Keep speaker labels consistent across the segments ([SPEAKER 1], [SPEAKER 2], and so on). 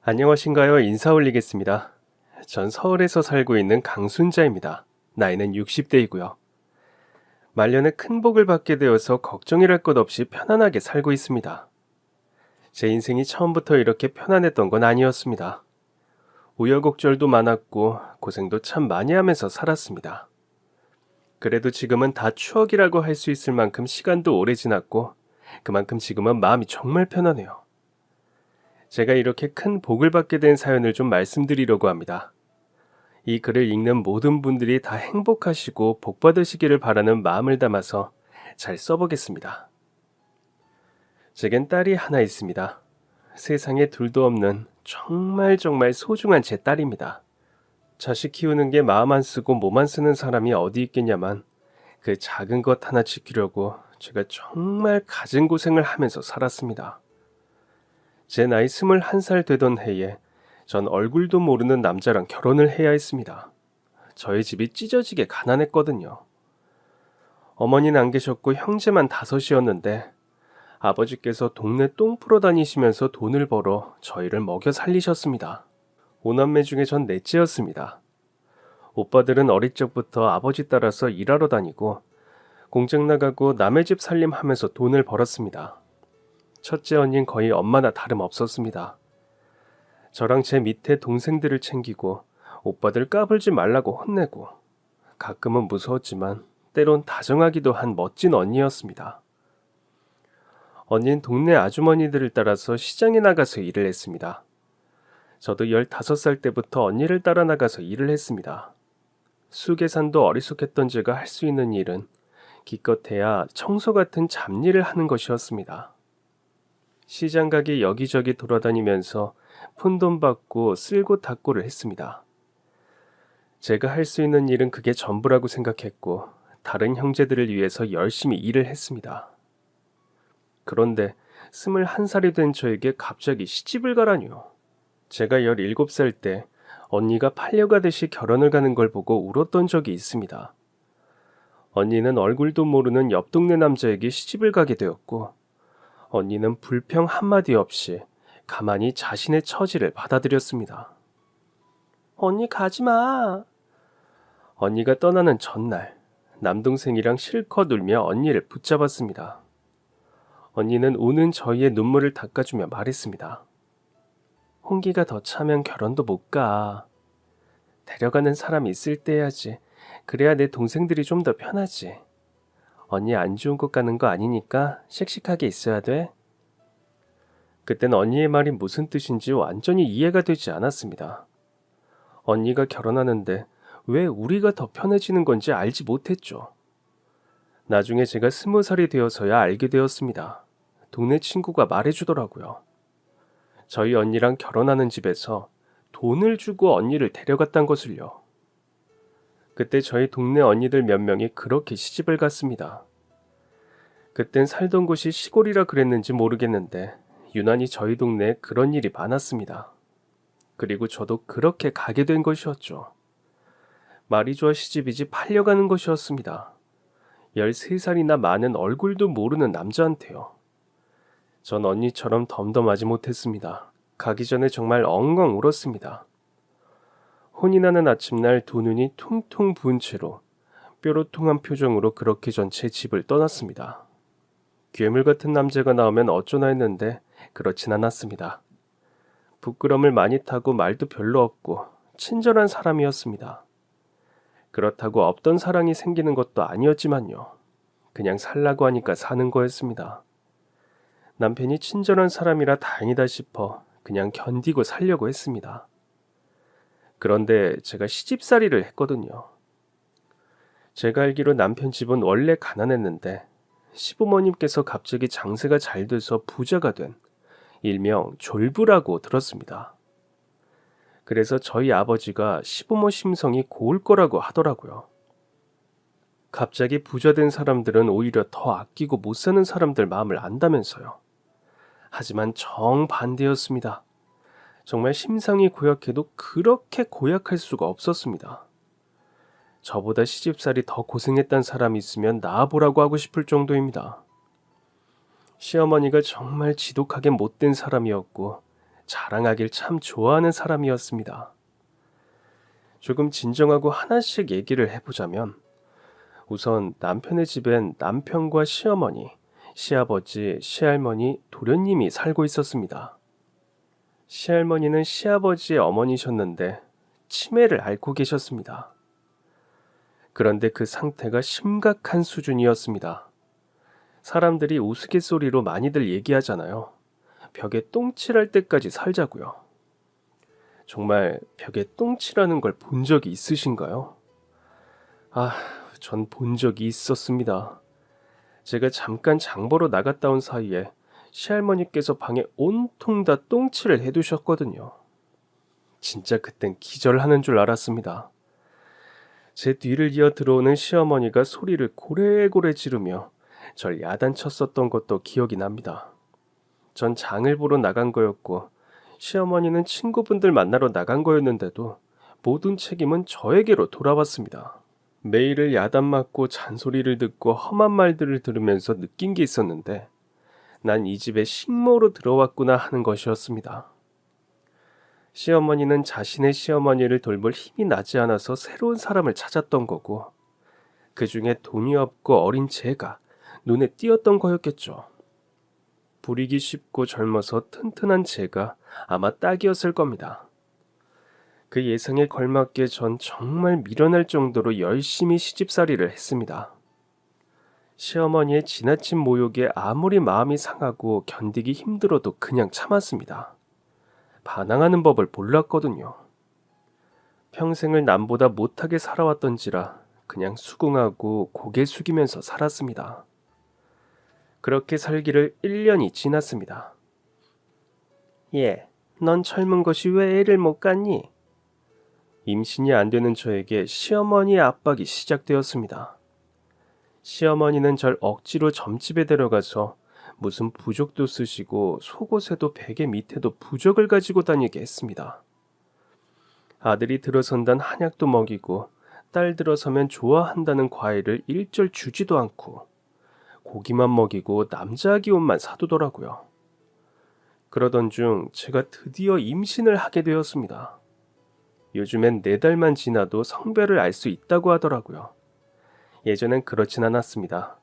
[SPEAKER 1] 안녕하신가요? 인사 올리겠습니다. 전 서울에서 살고 있는 강순자입니다. 나이는 60대이고요. 말년에 큰 복을 받게 되어서 걱정이랄 것 없이 편안하게 살고 있습니다. 제 인생이 처음부터 이렇게 편안했던 건 아니었습니다. 우여곡절도 많았고 고생도 참 많이 하면서 살았습니다. 그래도 지금은 다 추억이라고 할 수 있을 만큼 시간도 오래 지났고 그만큼 지금은 마음이 정말 편하네요. 제가 이렇게 큰 복을 받게 된 사연을 좀 말씀드리려고 합니다. 이 글을 읽는 모든 분들이 다 행복하시고 복 받으시기를 바라는 마음을 담아서 잘 써보겠습니다. 제겐 딸이 하나 있습니다. 세상에 둘도 없는 정말 소중한 제 딸입니다. 자식 키우는 게 마음 안 쓰고 몸 안 쓰는 사람이 어디 있겠냐만 그 작은 것 하나 지키려고 제가 정말 갖은 고생을 하면서 살았습니다. 제 나이 21살 되던 해에 전 얼굴도 모르는 남자랑 결혼을 해야 했습니다. 저희 집이 찢어지게 가난했거든요. 어머니는 안 계셨고 형제만 5이었는데 아버지께서 동네 똥 풀어 다니시면서 돈을 벌어 저희를 먹여 살리셨습니다. 5남매 중에 전 넷째였습니다. 오빠들은 어릴 적부터 아버지 따라서 일하러 다니고 공장 나가고 남의 집 살림하면서 돈을 벌었습니다. 첫째 언니는 거의 엄마나 다름없었습니다. 저랑 제 밑에 동생들을 챙기고 오빠들 까불지 말라고 혼내고 가끔은 무서웠지만 때론 다정하기도 한 멋진 언니였습니다. 언니는 동네 아주머니들을 따라서 시장에 나가서 일을 했습니다. 저도 15살 때부터 언니를 따라 나가서 일을 했습니다. 수계산도 어리숙했던 제가 할 수 있는 일은 기껏해야 청소 같은 잡일을 하는 것이었습니다. 시장 가게 여기저기 돌아다니면서 푼돈 받고 쓸고 닦고를 했습니다. 제가 할 수 있는 일은 그게 전부라고 생각했고 다른 형제들을 위해서 열심히 일을 했습니다. 그런데 21살이 된 저에게 갑자기 시집을 가라니요. 제가 17살 때 언니가 팔려가듯이 결혼을 가는 걸 보고 울었던 적이 있습니다. 언니는 얼굴도 모르는 옆 동네 남자에게 시집을 가게 되었고 언니는 불평 한마디 없이 가만히 자신의 처지를 받아들였습니다. 언니 가지마. 언니가 떠나는 전날 남동생이랑 실컷 울며 언니를 붙잡았습니다. 언니는 우는 저희의 눈물을 닦아주며 말했습니다. 홍기가 더 차면 결혼도 못 가. 데려가는 사람이 있을 때 해야지. 그래야 내 동생들이 좀 더 편하지. 언니 안 좋은 곳 가는 거 아니니까 씩씩하게 있어야 돼. 그땐 언니의 말이 무슨 뜻인지 완전히 이해가 되지 않았습니다. 언니가 결혼하는데 왜 우리가 더 편해지는 건지 알지 못했죠. 나중에 제가 20살이 되어서야 알게 되었습니다. 동네 친구가 말해주더라고요. 저희 언니랑 결혼하는 집에서 돈을 주고 언니를 데려갔단 것을요. 그때 저희 동네 언니들 몇 명이 그렇게 시집을 갔습니다. 그땐 살던 곳이 시골이라 그랬는지 모르겠는데 유난히 저희 동네에 그런 일이 많았습니다. 그리고 저도 그렇게 가게 된 것이었죠. 말이 좋아 시집이지 팔려가는 것이었습니다. 13살이나 많은 얼굴도 모르는 남자한테요. 전 언니처럼 덤덤하지 못했습니다. 가기 전에 정말 엉엉 울었습니다. 혼이 나는 아침날 두 눈이 퉁퉁 부은 채로 뾰로통한 표정으로 그렇게 전 제 집을 떠났습니다. 괴물 같은 남자가 나오면 어쩌나 했는데 그렇진 않았습니다. 부끄럼을 많이 타고 말도 별로 없고 친절한 사람이었습니다. 그렇다고 없던 사랑이 생기는 것도 아니었지만요. 그냥 살라고 하니까 사는 거였습니다. 남편이 친절한 사람이라 다행이다 싶어 그냥 견디고 살려고 했습니다. 그런데 제가 시집살이를 했거든요. 제가 알기로 남편 집은 원래 가난했는데 시부모님께서 갑자기 장세가 잘 돼서 부자가 된 일명 졸부라고 들었습니다. 그래서 저희 아버지가 시부모 심성이 고울 거라고 하더라고요. 갑자기 부자 된 사람들은 오히려 더 아끼고 못 사는 사람들 마음을 안다면서요. 하지만 정반대였습니다. 정말 심상이 고약해도 그렇게 고약할 수가 없었습니다. 저보다 시집살이 더 고생했단 사람이 있으면 나와보라고 하고 싶을 정도입니다. 시어머니가 정말 지독하게 못된 사람이었고 자랑하길 참 좋아하는 사람이었습니다. 조금 진정하고 하나씩 얘기를 해보자면, 우선 남편의 집엔 남편과 시어머니, 시아버지, 시할머니, 도련님이 살고 있었습니다. 시할머니는 시아버지의 어머니셨는데 치매를 앓고 계셨습니다. 그런데 그 상태가 심각한 수준이었습니다. 사람들이 우스갯소리로 많이들 얘기하잖아요. 벽에 똥칠할 때까지 살자고요. 정말 벽에 똥칠하는 걸 본 적이 있으신가요? 전 본 적이 있었습니다. 제가 잠깐 장 보러 나갔다 온 사이에 시할머니께서 방에 온통 다 똥칠을 해두셨거든요. 진짜 그땐 기절하는 줄 알았습니다. 제 뒤를 이어 들어오는 시어머니가 소리를 고래고래 지르며 절 야단쳤었던 것도 기억이 납니다. 전 장을 보러 나간 거였고 시어머니는 친구분들 만나러 나간 거였는데도 모든 책임은 저에게로 돌아왔습니다. 매일을 야단맞고 잔소리를 듣고 험한 말들을 들으면서 느낀 게 있었는데, 난 이 집에 식모로 들어왔구나 하는 것이었습니다. 시어머니는 자신의 시어머니를 돌볼 힘이 나지 않아서 새로운 사람을 찾았던 거고, 그 중에 돈이 없고 어린 제가 눈에 띄었던 거였겠죠. 부리기 쉽고 젊어서 튼튼한 제가 아마 딱이었을 겁니다. 그 예상에 걸맞게 전 정말 미련할 정도로 열심히 시집살이를 했습니다. 시어머니의 지나친 모욕에 아무리 마음이 상하고 견디기 힘들어도 그냥 참았습니다. 반항하는 법을 몰랐거든요. 평생을 남보다 못하게 살아왔던지라 그냥 수긍하고 고개 숙이면서 살았습니다. 그렇게 살기를 1년이 지났습니다. 넌 젊은 것이 왜 애를 못 갖니? 임신이 안 되는 저에게 시어머니의 압박이 시작되었습니다. 시어머니는 절 억지로 점집에 데려가서 무슨 부적도 쓰시고 속옷에도 베개 밑에도 부적을 가지고 다니게 했습니다. 아들이 들어선단 한약도 먹이고 딸 들어서면 좋아한다는 과일을 일절 주지도 않고 고기만 먹이고 남자아기 옷만 사두더라고요. 그러던 중 제가 드디어 임신을 하게 되었습니다. 요즘엔 4달만 지나도 성별을 알 수 있다고 하더라고요. 예전엔 그렇진 않았습니다.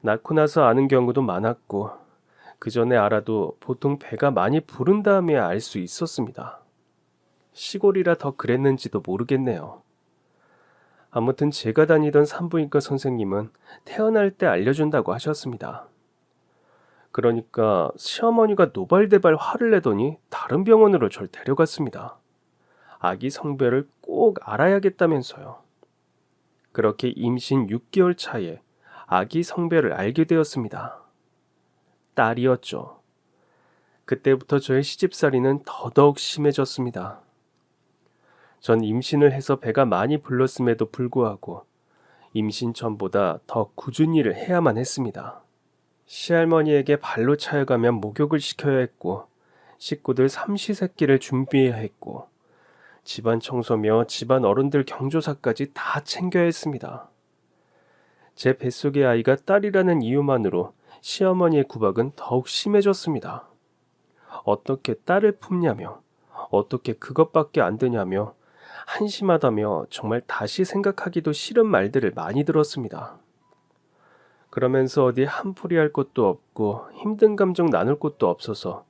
[SPEAKER 1] 낳고 나서 아는 경우도 많았고 그 전에 알아도 보통 배가 많이 부른 다음에 알 수 있었습니다. 시골이라 더 그랬는지도 모르겠네요. 아무튼 제가 다니던 산부인과 선생님은 태어날 때 알려준다고 하셨습니다. 그러니까 시어머니가 노발대발 화를 내더니 다른 병원으로 절 데려갔습니다. 아기 성별을 꼭 알아야겠다면서요. 그렇게 임신 6개월 차에 아기 성별을 알게 되었습니다. 딸이었죠. 그때부터 저의 시집살이는 더더욱 심해졌습니다. 전 임신을 해서 배가 많이 불렀음에도 불구하고 임신 전보다 더 굳은 일을 해야만 했습니다. 시할머니에게 발로 차여가며 목욕을 시켜야 했고 식구들 삼시세끼를 준비해야 했고 집안 청소며 집안 어른들 경조사까지 다 챙겨야 했습니다. 제 뱃속의 아이가 딸이라는 이유만으로 시어머니의 구박은 더욱 심해졌습니다. 어떻게 딸을 품냐며, 어떻게 그것밖에 안 되냐며, 한심하다며 정말 다시 생각하기도 싫은 말들을 많이 들었습니다. 그러면서 어디 한풀이 할 것도 없고 힘든 감정 나눌 곳도 없어서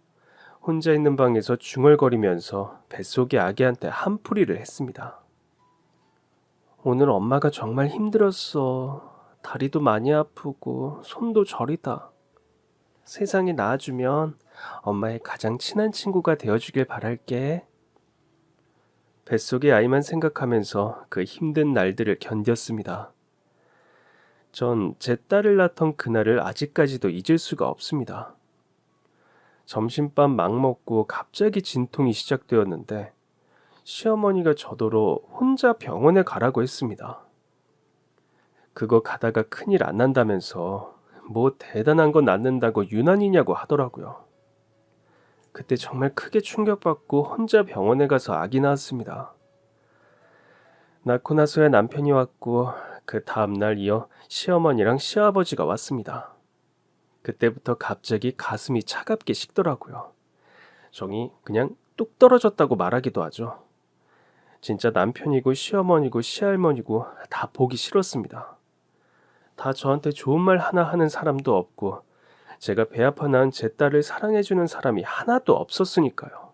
[SPEAKER 1] 혼자 있는 방에서 중얼거리면서 뱃속의 아기한테 한풀이를 했습니다. 오늘 엄마가 정말 힘들었어. 다리도 많이 아프고 손도 저리다. 세상에 낳아주면 엄마의 가장 친한 친구가 되어주길 바랄게. 뱃속의 아이만 생각하면서 그 힘든 날들을 견뎠습니다. 전 제 딸을 낳던 그날을 아직까지도 잊을 수가 없습니다. 점심밥 막 먹고 갑자기 진통이 시작되었는데 시어머니가 저더러 혼자 병원에 가라고 했습니다. 그거 가다가 큰일 안 난다면서 뭐 대단한 거 낳는다고 유난이냐고 하더라고요. 그때 정말 크게 충격받고 혼자 병원에 가서 아기 낳았습니다. 낳고 나서야 남편이 왔고 그 다음날 이어 시어머니랑 시아버지가 왔습니다. 그때부터 갑자기 가슴이 차갑게 식더라고요. 정이 그냥 뚝 떨어졌다고 말하기도 하죠. 진짜 남편이고 시어머니고 시할머니고 다 보기 싫었습니다. 다 저한테 좋은 말 하나 하는 사람도 없고 제가 배 아파 낳은 제 딸을 사랑해주는 사람이 하나도 없었으니까요.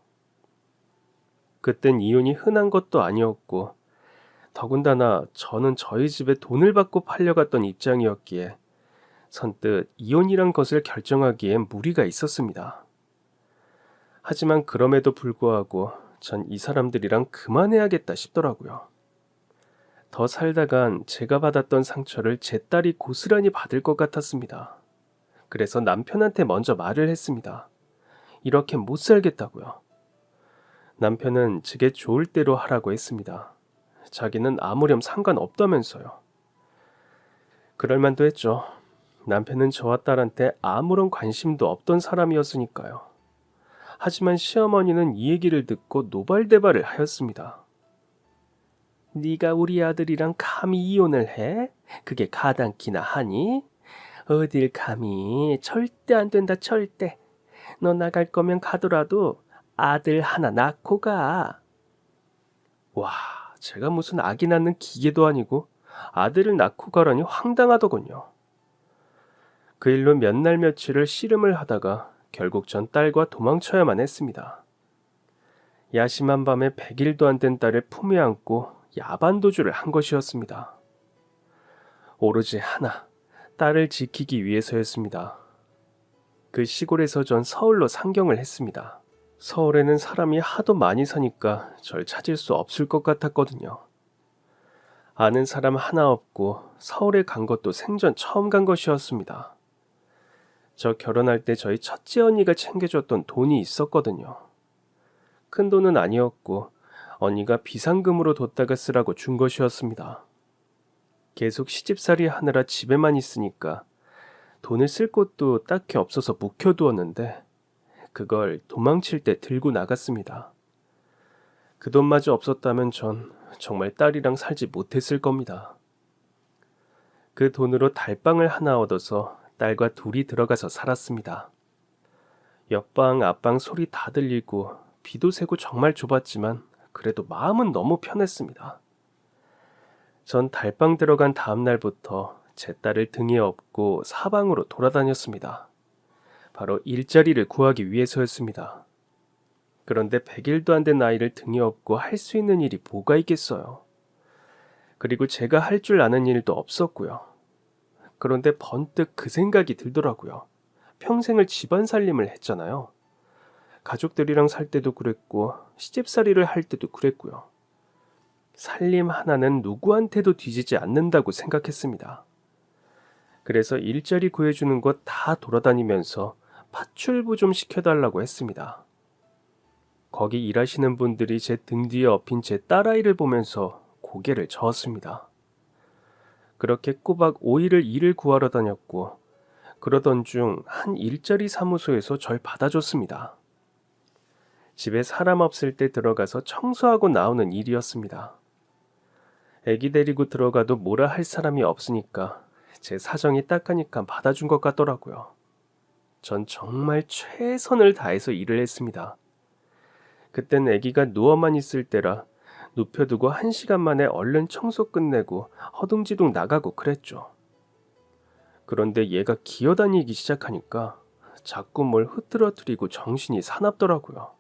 [SPEAKER 1] 그땐 이혼이 흔한 것도 아니었고 더군다나 저는 저희 집에 돈을 받고 팔려갔던 입장이었기에 선뜻 이혼이란 것을 결정하기엔 무리가 있었습니다. 하지만 그럼에도 불구하고 전 이 사람들이랑 그만해야겠다 싶더라고요. 더 살다간 제가 받았던 상처를 제 딸이 고스란히 받을 것 같았습니다. 그래서 남편한테 먼저 말을 했습니다. 이렇게 못 살겠다고요. 남편은 제게 좋을 대로 하라고 했습니다. 자기는 아무렴 상관없다면서요. 그럴만도 했죠. 남편은 저와 딸한테 아무런 관심도 없던 사람이었으니까요. 하지만 시어머니는 이 얘기를 듣고 노발대발을 하였습니다. 네가 우리 아들이랑 감히 이혼을 해? 그게 가당키나 하니? 어딜 감히. 절대 안 된다, 절대. 너 나갈 거면 가더라도 아들 하나 낳고 가. 와, 제가 무슨 아기 낳는 기계도 아니고 아들을 낳고 가라니 황당하더군요. 그 일로 몇 날 며칠을 씨름을 하다가 결국 전 딸과 도망쳐야만 했습니다. 야심한 밤에 100일도 안 된 딸을 품에 안고 야반도주를 한 것이었습니다. 오로지 하나, 딸을 지키기 위해서였습니다. 그 시골에서 전 서울로 상경을 했습니다. 서울에는 사람이 하도 많이 사니까 절 찾을 수 없을 것 같았거든요. 아는 사람 하나 없고 서울에 간 것도 생전 처음 간 것이었습니다. 저 결혼할 때 저희 첫째 언니가 챙겨줬던 돈이 있었거든요. 큰 돈은 아니었고 언니가 비상금으로 뒀다가 쓰라고 준 것이었습니다. 계속 시집살이 하느라 집에만 있으니까 돈을 쓸 곳도 딱히 없어서 묵혀두었는데 그걸 도망칠 때 들고 나갔습니다. 그 돈마저 없었다면 전 정말 딸이랑 살지 못했을 겁니다. 그 돈으로 달방을 하나 얻어서 딸과 둘이 들어가서 살았습니다. 옆방 앞방 소리 다 들리고 비도 새고 정말 좁았지만 그래도 마음은 너무 편했습니다. 전 달방 들어간 다음 날부터 제 딸을 등에 업고 사방으로 돌아다녔습니다. 바로 일자리를 구하기 위해서였습니다. 그런데 100일도 안 된 아이를 등에 업고 할 수 있는 일이 뭐가 있겠어요. 그리고 제가 할 줄 아는 일도 없었고요. 그런데 번뜩 그 생각이 들더라고요. 평생을 집안 살림을 했잖아요. 가족들이랑 살 때도 그랬고 시집살이를 할 때도 그랬고요. 살림 하나는 누구한테도 뒤지지 않는다고 생각했습니다. 그래서 일자리 구해주는 곳 다 돌아다니면서 파출부 좀 시켜달라고 했습니다. 거기 일하시는 분들이 제 등 뒤에 엎인 제 딸아이를 보면서 고개를 저었습니다. 그렇게 꼬박 5일을 일을 구하러 다녔고 그러던 중 한 일자리 사무소에서 절 받아줬습니다. 집에 사람 없을 때 들어가서 청소하고 나오는 일이었습니다. 애기 데리고 들어가도 뭐라 할 사람이 없으니까 제 사정이 딱하니까 받아준 것 같더라고요. 전 정말 최선을 다해서 일을 했습니다. 그땐 애기가 누워만 있을 때라 눕혀두고 1시간 만에 얼른 청소 끝내고 허둥지둥 나가고 그랬죠. 그런데 얘가 기어다니기 시작하니까 자꾸 뭘 흐트러뜨리고 정신이 사납더라고요.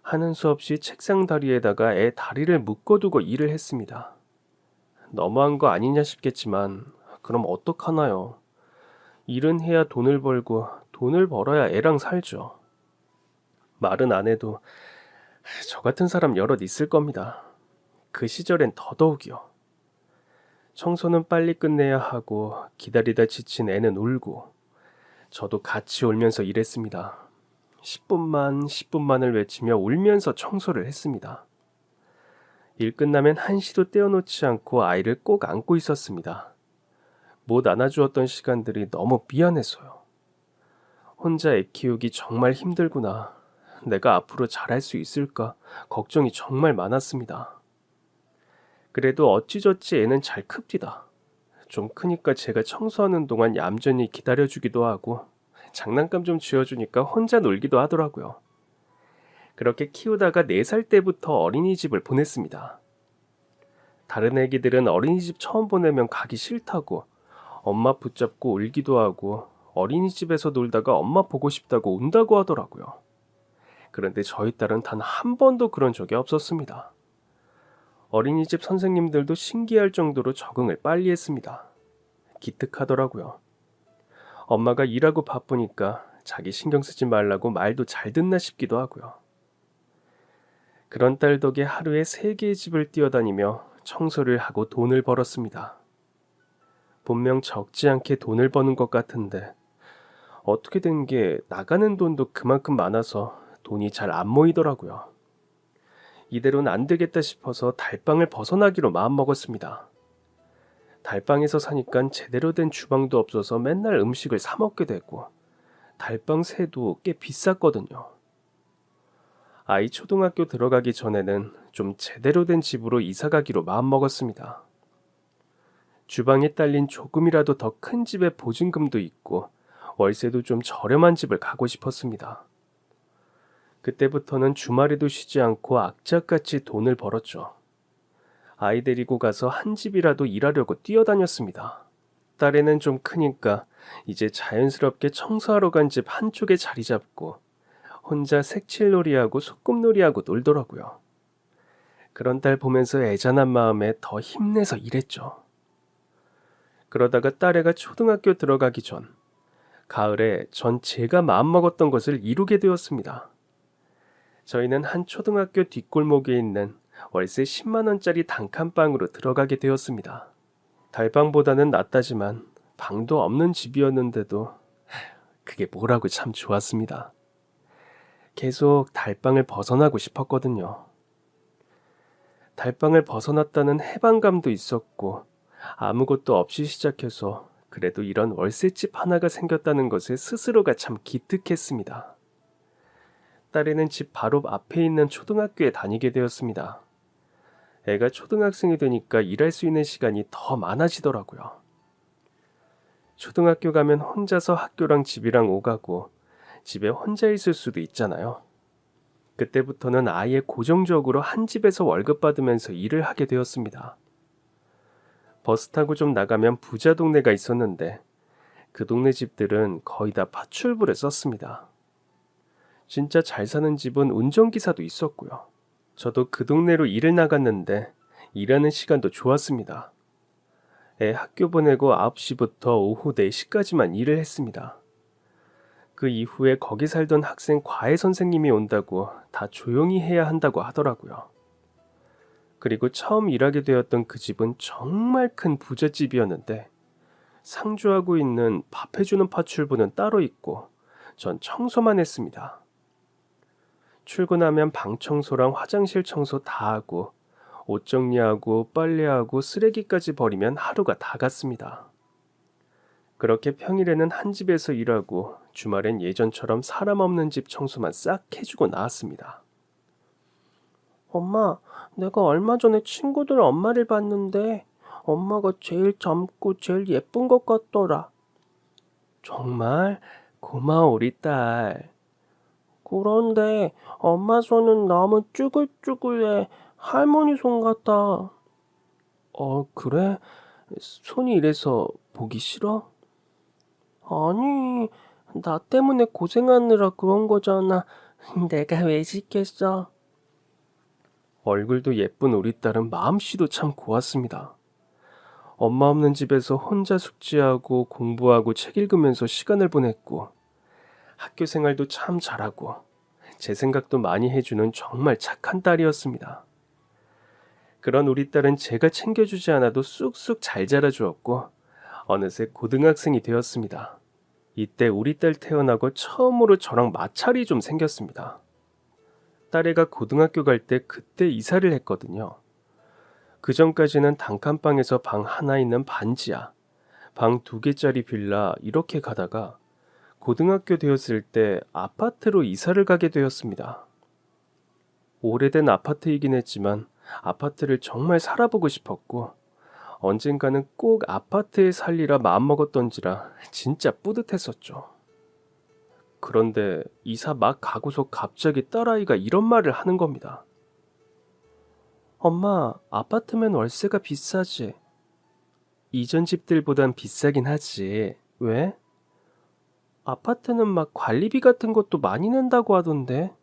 [SPEAKER 1] 하는 수 없이 책상 다리에다가 애 다리를 묶어두고 일을 했습니다. 너무한 거 아니냐 싶겠지만 그럼 어떡하나요? 일은 해야 돈을 벌고 돈을 벌어야 애랑 살죠. 말은 안 해도 저 같은 사람 여럿 있을 겁니다. 그 시절엔 더더욱이요. 청소는 빨리 끝내야 하고 기다리다 지친 애는 울고 저도 같이 울면서 일했습니다. 10분만을 외치며 울면서 청소를 했습니다. 일 끝나면 한시도 떼어놓지 않고 아이를 꼭 안고 있었습니다. 못 안아주었던 시간들이 너무 미안해서요. 혼자 애 키우기 정말 힘들구나. 내가 앞으로 잘할 수 있을까 걱정이 정말 많았습니다. 그래도 어찌저찌 애는 잘 큽디다. 좀 크니까 제가 청소하는 동안 얌전히 기다려주기도 하고 장난감 좀 쥐어주니까 혼자 놀기도 하더라고요. 그렇게 키우다가 4살 때부터 어린이집을 보냈습니다. 다른 애기들은 어린이집 처음 보내면 가기 싫다고 엄마 붙잡고 울기도 하고 어린이집에서 놀다가 엄마 보고 싶다고 운다고 하더라고요. 그런데 저희 딸은 단 한 번도 그런 적이 없었습니다. 어린이집 선생님들도 신기할 정도로 적응을 빨리 했습니다. 기특하더라고요. 엄마가 일하고 바쁘니까 자기 신경 쓰지 말라고 말도 잘 듣나 싶기도 하고요. 그런 딸 덕에 하루에 3개의 집을 뛰어다니며 청소를 하고 돈을 벌었습니다. 분명 적지 않게 돈을 버는 것 같은데 어떻게 된 게 나가는 돈도 그만큼 많아서 돈이 잘 안 모이더라고요. 이대로는 안 되겠다 싶어서 달방을 벗어나기로 마음먹었습니다. 달방에서 사니까 제대로 된 주방도 없어서 맨날 음식을 사 먹게 되고 달방 세도 꽤 비쌌거든요. 아이 초등학교 들어가기 전에는 좀 제대로 된 집으로 이사 가기로 마음먹었습니다. 주방에 딸린 조금이라도 더 큰 집에 보증금도 있고 월세도 좀 저렴한 집을 가고 싶었습니다. 그때부터는 주말에도 쉬지 않고 악착같이 돈을 벌었죠. 아이 데리고 가서 한 집이라도 일하려고 뛰어다녔습니다. 딸애는 좀 크니까 이제 자연스럽게 청소하러 간 집 한쪽에 자리 잡고 혼자 색칠놀이하고 소꿉놀이하고 놀더라고요. 그런 딸 보면서 애잔한 마음에 더 힘내서 일했죠. 그러다가 딸애가 초등학교 들어가기 전 가을에 전 제가 마음먹었던 것을 이루게 되었습니다. 저희는 한 초등학교 뒷골목에 있는 월세 10만 원짜리 단칸방으로 들어가게 되었습니다. 달방보다는 낫다지만 방도 없는 집이었는데도 그게 뭐라고 참 좋았습니다. 계속 달방을 벗어나고 싶었거든요. 달방을 벗어났다는 해방감도 있었고 아무것도 없이 시작해서 그래도 이런 월세집 하나가 생겼다는 것에 스스로가 참 기특했습니다. 딸애는 집 바로 앞에 있는 초등학교에 다니게 되었습니다. 애가 초등학생이 되니까 일할 수 있는 시간이 더 많아지더라고요. 초등학교 가면 혼자서 학교랑 집이랑 오가고 집에 혼자 있을 수도 있잖아요. 그때부터는 아예 고정적으로 한 집에서 월급 받으면서 일을 하게 되었습니다. 버스 타고 좀 나가면 부자 동네가 있었는데 그 동네 집들은 거의 다 파출부를 썼습니다. 진짜 잘 사는 집은 운전기사도 있었고요. 저도 그 동네로 일을 나갔는데 일하는 시간도 좋았습니다. 애 학교 보내고 9시부터 오후 4시까지만 일을 했습니다. 그 이후에 거기 살던 학생 과외 선생님이 온다고 다 조용히 해야 한다고 하더라고요. 그리고 처음 일하게 되었던 그 집은 정말 큰 부잣집이었는데 상주하고 있는 밥 해주는 파출부는 따로 있고 전 청소만 했습니다. 출근하면 방 청소랑 화장실 청소 다 하고 옷 정리하고 빨래하고 쓰레기까지 버리면 하루가 다 갔습니다. 그렇게 평일에는 한 집에서 일하고 주말엔 예전처럼 사람 없는 집 청소만 싹 해주고 나왔습니다. 엄마, 내가 얼마 전에 친구들 엄마를 봤는데 엄마가 제일 젊고 제일 예쁜 것 같더라. 정말? 고마워 우리 딸. 그런데 엄마 손은 너무 쭈글쭈글해. 할머니 손 같아. 그래? 손이 이래서 보기 싫어? 아니, 나 때문에 고생하느라 그런 거잖아. 내가 왜 시켰어? 얼굴도 예쁜 우리 딸은 마음씨도 참 고왔습니다. 엄마 없는 집에서 혼자 숙제하고 공부하고 책 읽으면서 시간을 보냈고 학교 생활도 참 잘하고 제 생각도 많이 해주는 정말 착한 딸이었습니다. 그런 우리 딸은 제가 챙겨주지 않아도 쑥쑥 잘 자라주었고 어느새 고등학생이 되었습니다. 이때 우리 딸 태어나고 처음으로 저랑 마찰이 좀 생겼습니다. 딸애가 고등학교 갈 때 그때 이사를 했거든요. 그 전까지는 단칸방에서 방 하나 있는 반지하, 방 2개짜리 빌라 이렇게 가다가 고등학교 되었을 때 아파트로 이사를 가게 되었습니다. 오래된 아파트이긴 했지만 아파트를 정말 살아보고 싶었고 언젠가는 꼭 아파트에 살리라 마음먹었던지라 진짜 뿌듯했었죠. 그런데 이사 막 가고서 갑자기 딸아이가 이런 말을 하는 겁니다. 엄마, 아파트면 월세가 비싸지. 이전 집들보단 비싸긴 하지. 왜? 아파트는 막 관리비 같은 것도 많이 낸다고 하던데.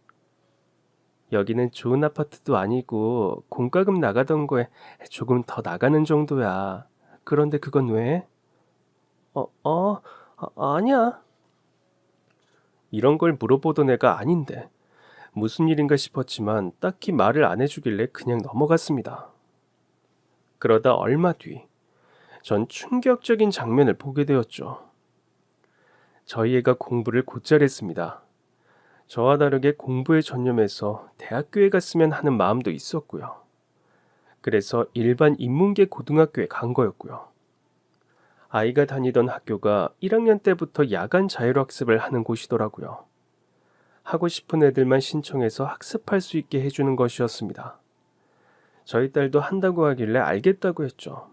[SPEAKER 1] 여기는 좋은 아파트도 아니고 공과금 나가던 거에 조금 더 나가는 정도야. 그런데 그건 왜? 아니야. 이런 걸 물어보던 애가 아닌데 무슨 일인가 싶었지만 딱히 말을 안 해주길래 그냥 넘어갔습니다. 그러다 얼마 뒤, 전 충격적인 장면을 보게 되었죠. 저희 애가 공부를 곧잘 했습니다. 저와 다르게 공부에 전념해서 대학교에 갔으면 하는 마음도 있었고요. 그래서 일반 인문계 고등학교에 간 거였고요. 아이가 다니던 학교가 1학년 때부터 야간 자율학습을 하는 곳이더라고요. 하고 싶은 애들만 신청해서 학습할 수 있게 해주는 것이었습니다. 저희 딸도 한다고 하길래 알겠다고 했죠.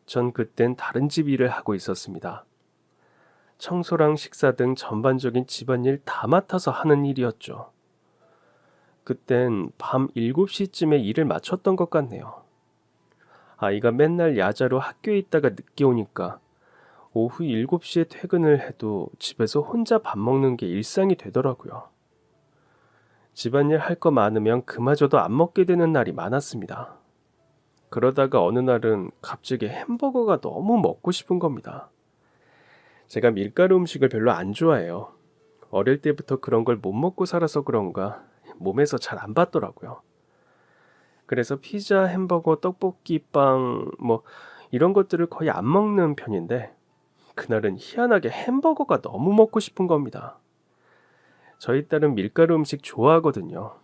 [SPEAKER 1] 전 그땐 다른 집 일을 하고 있었습니다. 청소랑 식사 등 전반적인 집안일 다 맡아서 하는 일이었죠. 그땐 밤 7시쯤에 일을 마쳤던 것 같네요. 아이가 맨날 야자로 학교에 있다가 늦게 오니까 오후 7시에 퇴근을 해도 집에서 혼자 밥 먹는 게 일상이 되더라고요. 집안일 할 거 많으면 그마저도 안 먹게 되는 날이 많았습니다. 그러다가 어느 날은 갑자기 햄버거가 너무 먹고 싶은 겁니다. 제가 밀가루 음식을 별로 안 좋아해요. 어릴 때부터 그런 걸 못 먹고 살아서 그런가 몸에서 잘 안 받더라고요. 그래서 피자, 햄버거, 떡볶이, 빵, 이런 것들을 거의 안 먹는 편인데 그날은 희한하게 햄버거가 너무 먹고 싶은 겁니다. 저희 딸은 밀가루 음식 좋아하거든요.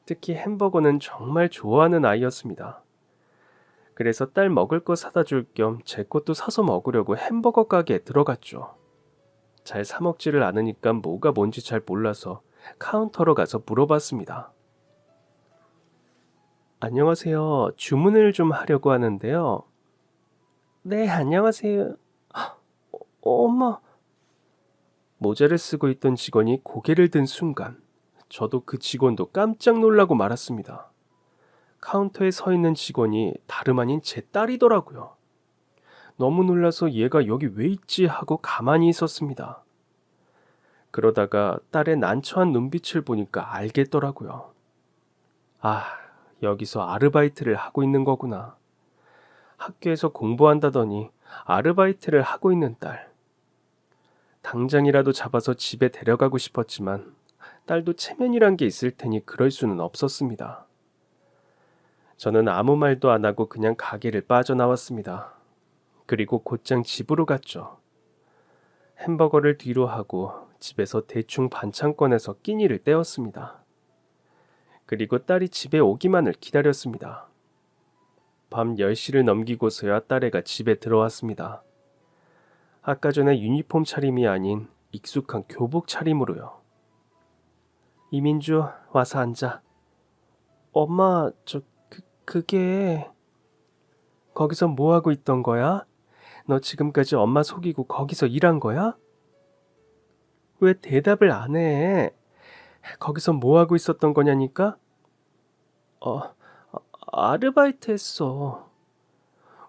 [SPEAKER 1] 특히 햄버거는 정말 좋아하는 아이였습니다. 그래서 딸 먹을 거 사다 줄 겸 제 것도 사서 먹으려고 햄버거 가게에 들어갔죠. 잘 사 먹지를 않으니까 뭐가 뭔지 잘 몰라서 카운터로 가서 물어봤습니다. 안녕하세요. 주문을 좀 하려고 하는데요. 네, 안녕하세요. 엄마. 모자를 쓰고 있던 직원이 고개를 든 순간 저도 그 직원도 깜짝 놀라고 말았습니다. 카운터에 서 있는 직원이 다름 아닌 제 딸이더라고요. 너무 놀라서 얘가 여기 왜 있지 하고 가만히 있었습니다. 그러다가 딸의 난처한 눈빛을 보니까 알겠더라고요. 아, 여기서 아르바이트를 하고 있는 거구나. 학교에서 공부한다더니 아르바이트를 하고 있는 딸. 당장이라도 잡아서 집에 데려가고 싶었지만 딸도 체면이란 게 있을 테니 그럴 수는 없었습니다. 저는 아무 말도 안 하고 그냥 가게를 빠져나왔습니다. 그리고 곧장 집으로 갔죠. 햄버거를 뒤로 하고 집에서 대충 반찬 꺼내서 끼니를 때웠습니다. 그리고 딸이 집에 오기만을 기다렸습니다. 밤 10시를 넘기고서야 딸애가 집에 들어왔습니다. 아까 전에 유니폼 차림이 아닌 익숙한 교복 차림으로요. 이민주, 와서 앉아. 엄마, 그게... 거기서 뭐 하고 있던 거야? 너 지금까지 엄마 속이고 거기서 일한 거야? 왜 대답을 안 해? 거기서 뭐 하고 있었던 거냐니까? 어, 아르바이트 했어.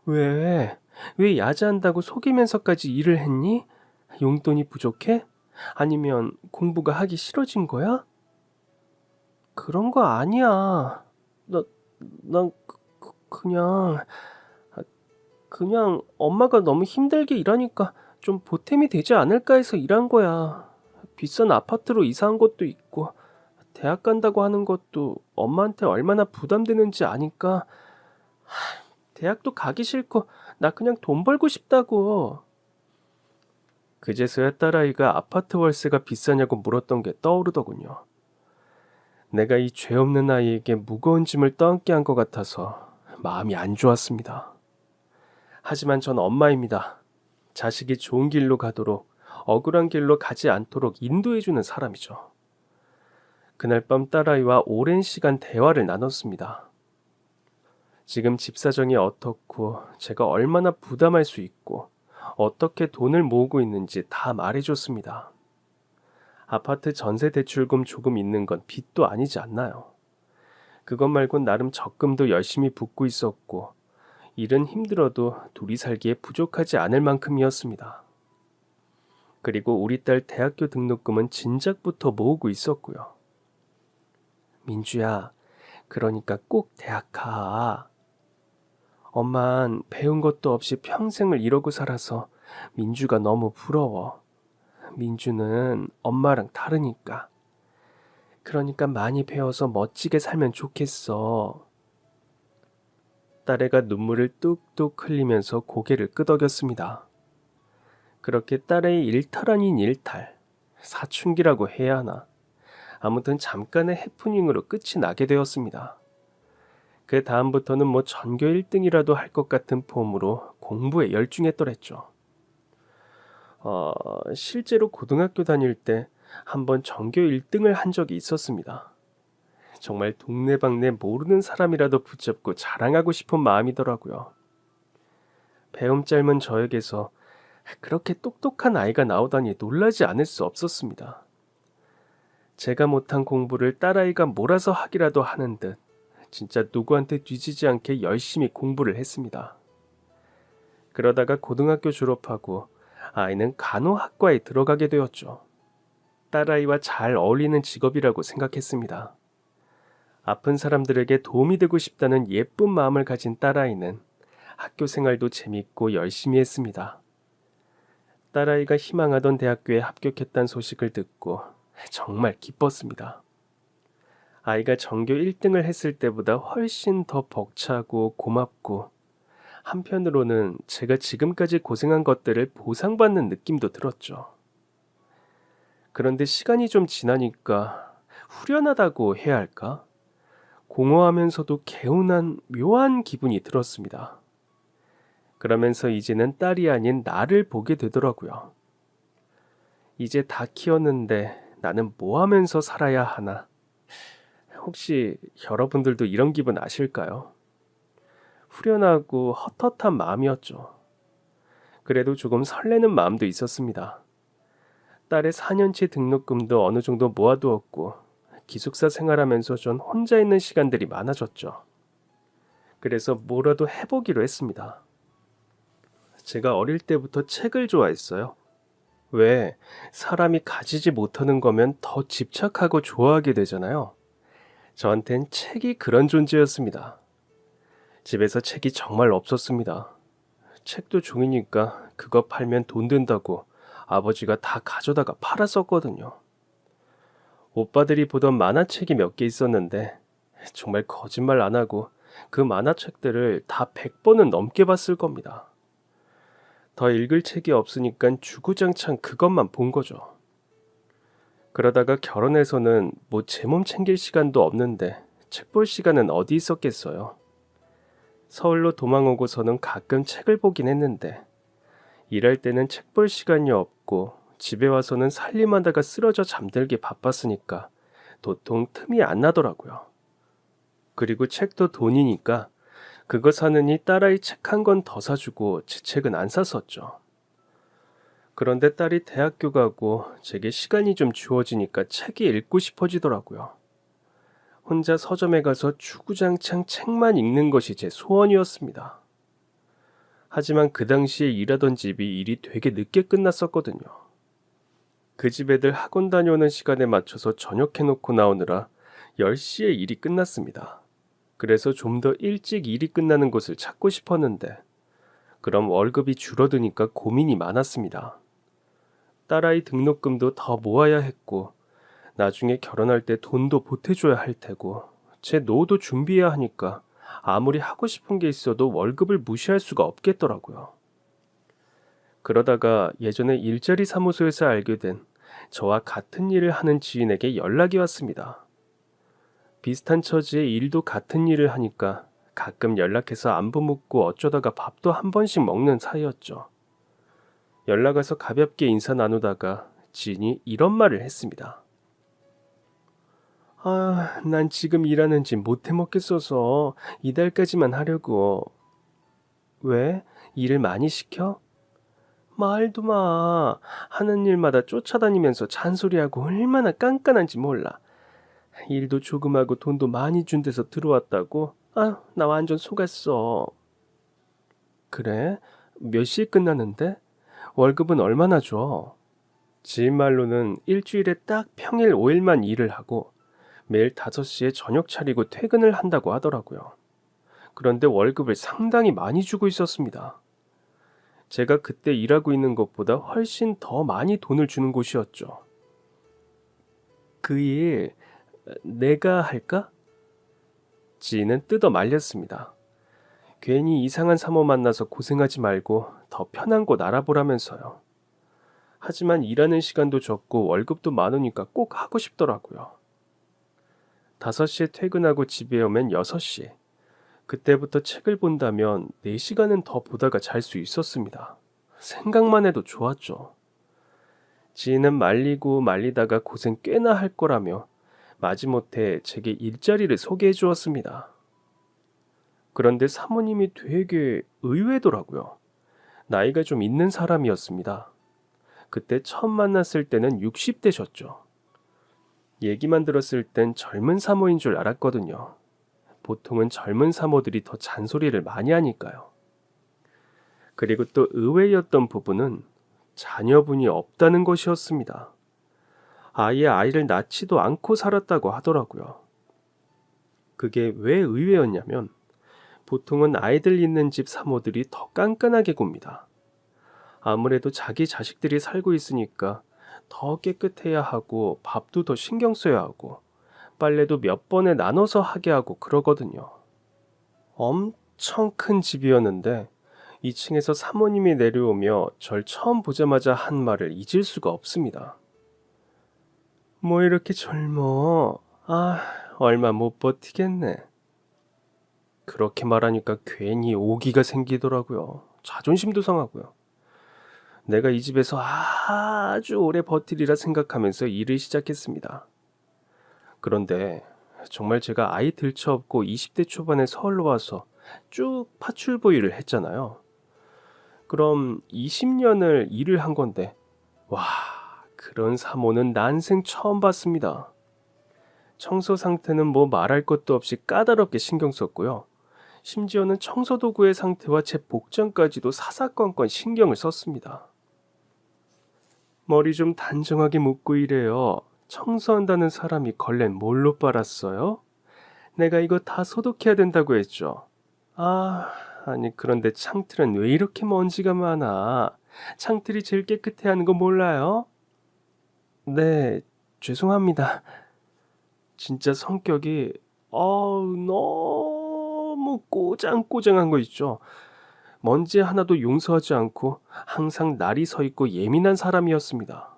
[SPEAKER 1] 왜? 왜 야자한다고 속이면서까지 일을 했니? 용돈이 부족해? 아니면 공부가 하기 싫어진 거야? 그런 거 아니야. 난 그냥... 그냥 엄마가 너무 힘들게 일하니까 좀 보탬이 되지 않을까 해서 일한 거야. 비싼 아파트로 이사한 것도 있고 대학 간다고 하는 것도 엄마한테 얼마나 부담되는지 아니까 대학도 가기 싫고 나 그냥 돈 벌고 싶다고. 그제서야 딸아이가 아파트 월세가 비싸냐고 물었던 게 떠오르더군요. 내가 이 죄 없는 아이에게 무거운 짐을 떠안게 한 것 같아서 마음이 안 좋았습니다. 하지만 전 엄마입니다. 자식이 좋은 길로 가도록 억울한 길로 가지 않도록 인도해주는 사람이죠. 그날 밤 딸아이와 오랜 시간 대화를 나눴습니다. 지금 집 사정이 어떻고 제가 얼마나 부담할 수 있고 어떻게 돈을 모으고 있는지 다 말해줬습니다. 아파트 전세 대출금 조금 있는 건 빚도 아니지 않나요? 그것 말곤 나름 적금도 열심히 붓고 있었고, 일은 힘들어도 둘이 살기에 부족하지 않을 만큼이었습니다. 그리고 우리 딸 대학교 등록금은 진작부터 모으고 있었고요. 민주야, 그러니까 꼭 대학 가. 엄만 배운 것도 없이 평생을 이러고 살아서 민주가 너무 부러워. 민주는 엄마랑 다르니까. 그러니까 많이 배워서 멋지게 살면 좋겠어. 딸애가 눈물을 뚝뚝 흘리면서 고개를 끄덕였습니다. 그렇게 딸의 일탈 아닌 일탈, 사춘기라고 해야 하나. 아무튼 잠깐의 해프닝으로 끝이 나게 되었습니다. 그 다음부터는 뭐 전교 1등이라도 할 것 같은 폼으로 공부에 열중했더랬죠. 실제로 고등학교 다닐 때 한번 전교 1등을 한 적이 있었습니다. 정말 동네방네 모르는 사람이라도 붙잡고 자랑하고 싶은 마음이더라고요. 배움 짧은 저에게서 그렇게 똑똑한 아이가 나오다니 놀라지 않을 수 없었습니다. 제가 못한 공부를 딸아이가 몰아서 하기라도 하는 듯 진짜 누구한테 뒤지지 않게 열심히 공부를 했습니다. 그러다가 고등학교 졸업하고 아이는 간호학과에 들어가게 되었죠. 딸아이와 잘 어울리는 직업이라고 생각했습니다. 아픈 사람들에게 도움이 되고 싶다는 예쁜 마음을 가진 딸아이는 학교 생활도 재밌고 열심히 했습니다. 딸아이가 희망하던 대학교에 합격했다는 소식을 듣고 정말 기뻤습니다. 아이가 전교 1등을 했을 때보다 훨씬 더 벅차고 고맙고, 한편으로는 제가 지금까지 고생한 것들을 보상받는 느낌도 들었죠. 그런데 시간이 좀 지나니까 후련하다고 해야 할까? 공허하면서도 개운한 묘한 기분이 들었습니다. 그러면서 이제는 딸이 아닌 나를 보게 되더라고요. 이제 다 키웠는데 나는 뭐 하면서 살아야 하나? 혹시 여러분들도 이런 기분 아실까요? 후련하고 헛헛한 마음이었죠. 그래도 조금 설레는 마음도 있었습니다. 딸의 4년치 등록금도 어느 정도 모아두었고, 기숙사 생활하면서 전 혼자 있는 시간들이 많아졌죠. 그래서 뭐라도 해보기로 했습니다. 제가 어릴 때부터 책을 좋아했어요. 왜? 사람이 가지지 못하는 거면 더 집착하고 좋아하게 되잖아요. 저한텐 책이 그런 존재였습니다. 집에서 책이 정말 없었습니다. 책도 종이니까 그거 팔면 돈 된다고 아버지가 다 가져다가 팔았었거든요. 오빠들이 보던 만화책이 몇 개 있었는데 정말 거짓말 안 하고 그 만화책들을 다 100번은 넘게 봤을 겁니다. 더 읽을 책이 없으니까 주구장창 그것만 본 거죠. 그러다가 결혼해서는 뭐 제 몸 챙길 시간도 없는데 책 볼 시간은 어디 있었겠어요. 서울로 도망 오고서는 가끔 책을 보긴 했는데 일할 때는 책 볼 시간이 없고 집에 와서는 살림하다가 쓰러져 잠들기 바빴으니까 도통 틈이 안 나더라고요. 그리고 책도 돈이니까 그거 사느니 딸아이 책 한 권 더 사주고 제 책은 안 샀었죠. 그런데 딸이 대학교 가고 제게 시간이 좀 주어지니까 책이 읽고 싶어지더라고요. 혼자 서점에 가서 주구장창 책만 읽는 것이 제 소원이었습니다. 하지만 그 당시에 일하던 집이 일이 되게 늦게 끝났었거든요. 그 집 애들 학원 다녀오는 시간에 맞춰서 저녁해놓고 나오느라 10시에 일이 끝났습니다. 그래서 좀 더 일찍 일이 끝나는 곳을 찾고 싶었는데 그럼 월급이 줄어드니까 고민이 많았습니다. 딸아이 등록금도 더 모아야 했고 나중에 결혼할 때 돈도 보태줘야 할 테고 제 노후도 준비해야 하니까 아무리 하고 싶은 게 있어도 월급을 무시할 수가 없겠더라고요. 그러다가 예전에 일자리 사무소에서 알게 된 저와 같은 일을 하는 지인에게 연락이 왔습니다. 비슷한 처지의 일도 같은 일을 하니까 가끔 연락해서 안부 묻고 어쩌다가 밥도 한 번씩 먹는 사이였죠. 연락 와서 가볍게 인사 나누다가 지인이 이런 말을 했습니다. 난 지금 일하는 집 못 해먹겠어서 이달까지만 하려고. 왜? 일을 많이 시켜? 말도 마. 하는 일마다 쫓아다니면서 잔소리하고 얼마나 깐깐한지 몰라. 일도 조금 하고 돈도 많이 준 데서 들어왔다고? 아, 나 완전 속았어. 그래? 몇 시에 끝나는데? 월급은 얼마나 줘? 지인 말로는 일주일에 딱 평일 5일만 일을 하고 매일 5시에 저녁 차리고 퇴근을 한다고 하더라고요. 그런데 월급을 상당히 많이 주고 있었습니다. 제가 그때 일하고 있는 것보다 훨씬 더 많이 돈을 주는 곳이었죠. 그 일 내가 할까? 지인은 뜯어 말렸습니다. 괜히 이상한 사모 만나서 고생하지 말고 더 편한 곳 알아보라면서요. 하지만 일하는 시간도 적고 월급도 많으니까 꼭 하고 싶더라고요. 5시에 퇴근하고 집에 오면 6시. 그때부터 책을 본다면 4시간은 더 보다가 잘 수 있었습니다. 생각만 해도 좋았죠. 지인은 말리고 말리다가 고생 꽤나 할 거라며 마지못해 제게 일자리를 소개해 주었습니다. 그런데 사모님이 되게 의외더라고요. 나이가 좀 있는 사람이었습니다. 그때 처음 만났을 때는 60대셨죠. 얘기만 들었을 땐 젊은 사모인 줄 알았거든요. 보통은 젊은 사모들이 더 잔소리를 많이 하니까요. 그리고 또 의외였던 부분은 자녀분이 없다는 것이었습니다. 아예 아이를 낳지도 않고 살았다고 하더라고요. 그게 왜 의외였냐면 보통은 아이들 있는 집 사모들이 더 깐깐하게 굽니다. 아무래도 자기 자식들이 살고 있으니까 더 깨끗해야 하고 밥도 더 신경 써야 하고 빨래도 몇 번에 나눠서 하게 하고 그러거든요. 엄청 큰 집이었는데 2층에서 사모님이 내려오며 절 처음 보자마자 한 말을 잊을 수가 없습니다. 뭐 이렇게 젊어? 아, 얼마 못 버티겠네. 그렇게 말하니까 괜히 오기가 생기더라고요. 자존심도 상하고요. 내가 이 집에서 아주 오래 버티리라 생각하면서 일을 시작했습니다. 그런데 정말 제가 아이 들쳐업고 20대 초반에 서울로 와서 쭉 파출부일을 했잖아요. 그럼 20년을 일을 한 건데 와, 그런 사모는 난생 처음 봤습니다. 청소 상태는 뭐 말할 것도 없이 까다롭게 신경 썼고요. 심지어는 청소도구의 상태와 제 복장까지도 사사건건 신경을 썼습니다. 머리 좀 단정하게 묶고 이래요. 청소한다는 사람이 걸레 뭘로 빨았어요? 내가 이거 다 소독해야 된다고 했죠. 아니 그런데 창틀은 왜 이렇게 먼지가 많아? 창틀이 제일 깨끗해 하는 거 몰라요? 네, 죄송합니다. 진짜 성격이 너무 꼬장꼬장한 거 있죠. 먼지 하나도 용서하지 않고 항상 날이 서 있고 예민한 사람이었습니다.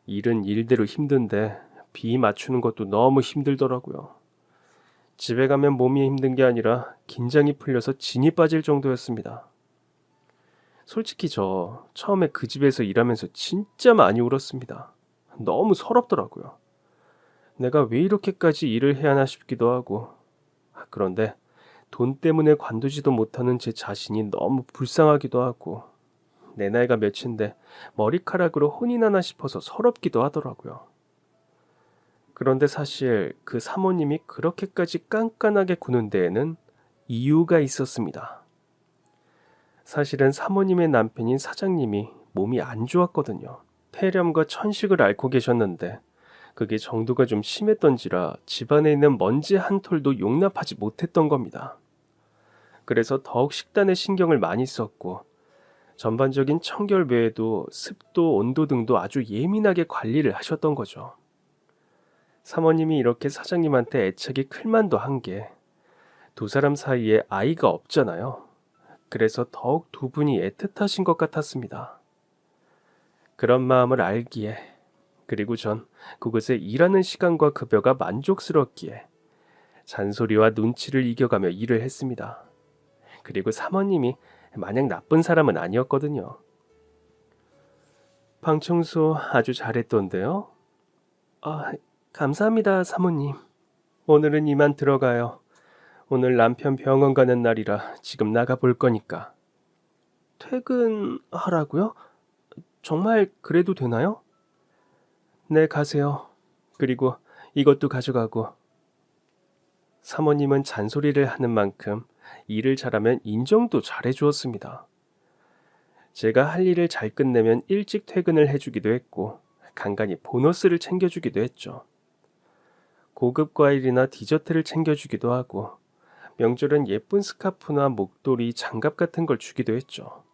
[SPEAKER 1] 일은 일대로 힘든데 비 맞추는 것도 너무 힘들더라고요. 집에 가면 몸이 힘든 게 아니라 긴장이 풀려서 진이 빠질 정도였습니다. 솔직히 저 처음에 그 집에서 일하면서 진짜 많이 울었습니다. 너무 서럽더라고요. 내가 왜 이렇게까지 일을 해야 하나 싶기도 하고. 그런데 돈 때문에 관두지도 못하는 제 자신이 너무 불쌍하기도 하고 내 나이가 몇인데 머리카락으로 혼이 나나 싶어서 서럽기도 하더라고요. 그런데 사실 그 사모님이 그렇게까지 깐깐하게 구는 데에는 이유가 있었습니다. 사실은 사모님의 남편인 사장님이 몸이 안 좋았거든요. 폐렴과 천식을 앓고 계셨는데 그게 정도가 좀 심했던지라 집안에 있는 먼지 한 톨도 용납하지 못했던 겁니다. 그래서 더욱 식단에 신경을 많이 썼고 전반적인 청결 외에도 습도, 온도 등도 아주 예민하게 관리를 하셨던 거죠. 사모님이 이렇게 사장님한테 애착이 클만도 한 게 두 사람 사이에 아이가 없잖아요. 그래서 더욱 두 분이 애틋하신 것 같았습니다. 그런 마음을 알기에 그리고 전 그곳에 일하는 시간과 급여가 만족스럽기에 잔소리와 눈치를 이겨가며 일을 했습니다. 그리고 사모님이 마냥 나쁜 사람은 아니었거든요. 방 청소 아주 잘했던데요? 감사합니다, 사모님. 오늘은 이만 들어가요. 오늘 남편 병원 가는 날이라 지금 나가 볼 거니까. 퇴근하라고요? 정말 그래도 되나요? 네, 가세요. 그리고 이것도 가져가고. 사모님은 잔소리를 하는 만큼 일을 잘하면 인정도 잘해 주었습니다. 제가 할 일을 잘 끝내면 일찍 퇴근을 해주기도 했고, 간간히 보너스를 챙겨주기도 했죠. 고급 과일이나 디저트를 챙겨주기도 하고, 명절엔 예쁜 스카프나 목도리, 장갑 같은 걸 주기도 했죠.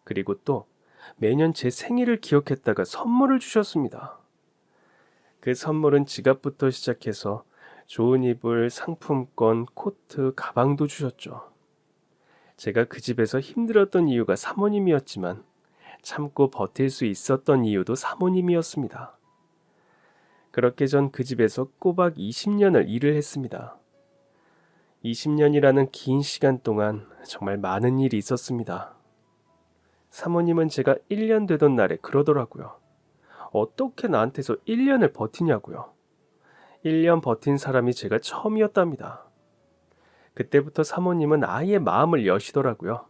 [SPEAKER 1] 그리고 또 매년 제 생일을 기억했다가 선물을 주셨습니다. 그 선물은 지갑부터 시작해서 좋은 이불, 상품권, 코트, 가방도 주셨죠. 제가 그 집에서 힘들었던 이유가 사모님이었지만 참고 버틸 수 있었던 이유도 사모님이었습니다. 그렇게 전 그 집에서 꼬박 20년을 일을 했습니다. 20년이라는 긴 시간 동안 정말 많은 일이 있었습니다. 사모님은 제가 1년 되던 날에 그러더라고요. 어떻게 나한테서 1년을 버티냐고요. 1년 버틴 사람이 제가 처음이었답니다. 그때부터 사모님은 아예 마음을 여시더라고요.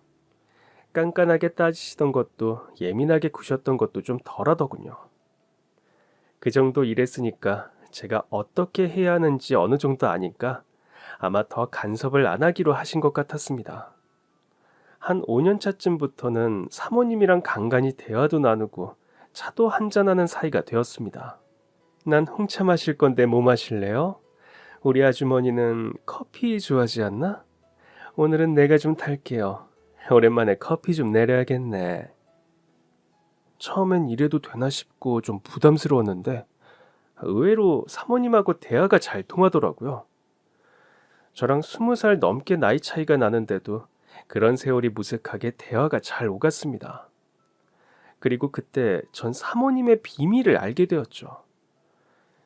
[SPEAKER 1] 깐깐하게 따지시던 것도 예민하게 구셨던 것도 좀 덜하더군요. 그 정도 일했으니까 제가 어떻게 해야 하는지 어느 정도 아니까 아마 더 간섭을 안 하기로 하신 것 같았습니다. 한 5년 차쯤부터는 사모님이랑 간간히 대화도 나누고 차도 한잔하는 사이가 되었습니다. 난 홍차 마실 건데 뭐 마실래요? 우리 아주머니는 커피 좋아하지 않나? 오늘은 내가 좀 탈게요. 오랜만에 커피 좀 내려야겠네. 처음엔 이래도 되나 싶고 좀 부담스러웠는데 의외로 사모님하고 대화가 잘 통하더라고요. 저랑 20살 넘게 나이 차이가 나는데도 그런 세월이 무색하게 대화가 잘 오갔습니다. 그리고 그때 전 사모님의 비밀을 알게 되었죠.